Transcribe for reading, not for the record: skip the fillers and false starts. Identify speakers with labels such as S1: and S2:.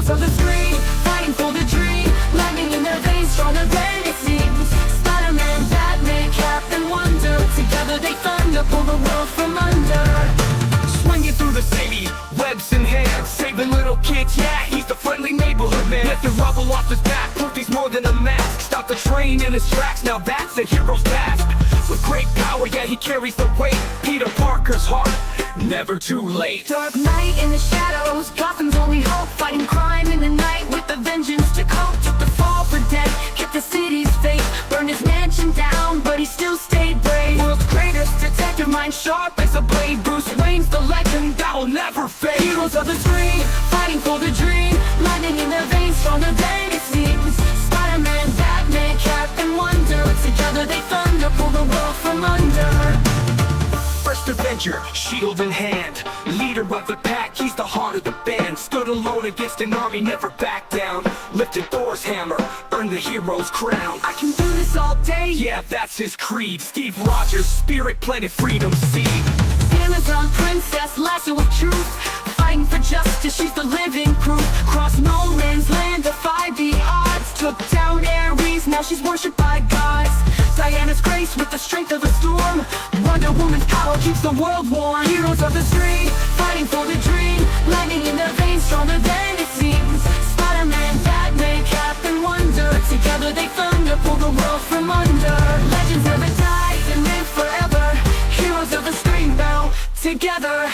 S1: Heroes of the screen, fighting for the dream, lightning in their veins, stronger than it seems. Spiderman, Batman, Captain Wonder, together they thunder, pull the world from under.
S2: Swinging through the city, webs in hand, saving little kids, yeah, he's the friendly neighborhood man. Lift the rubble off his back, proof he's more than a mask. Stop the train in his tracks, now that's a hero's task. With great power, yeah, he carries the weight. Peter Parker's heart, never too late.
S1: Dark night in the shadows, Gotham's only hope, fighting crime in the night with the vengeance to cope. Took the fall for death, kept the city's faith, burned his mansion down, but he still stayed brave. World's greatest detective, mind sharp as a blade. Bruce Wayne's the legend that will never fade. Heroes of the screen, fighting for the dream, lightning in their veins, stronger than it seems. Spider-Man, Batman, Captain Wonder, together they thunder, pull the world from under.
S2: First Avenger, shield in hand, leader of the pack, he's the heart of the band. Stood alone against an army, never backed down. Lifted Thor's hammer, earned the hero's crown.
S1: I can do this all day,
S2: Yeah, that's his creed. Steve Rogers, spirit planted freedom seed.
S1: Amazon princess, lasso of truth, fighting for justice, she's the living proof. Cross no man's land, defied the odds, took down Ares, now she's worshipped by gods. Diana's grace with the strength of a storm, Wonder Woman's power keeps the world warm. Heroes of the street, fighting for the dream, lightning in their veins, stronger than it seems. Spider-Man, Batman, Captain Wonder, together they thunder, pull the world from under. Legends never die, they live forever. Heroes of the screen now, together.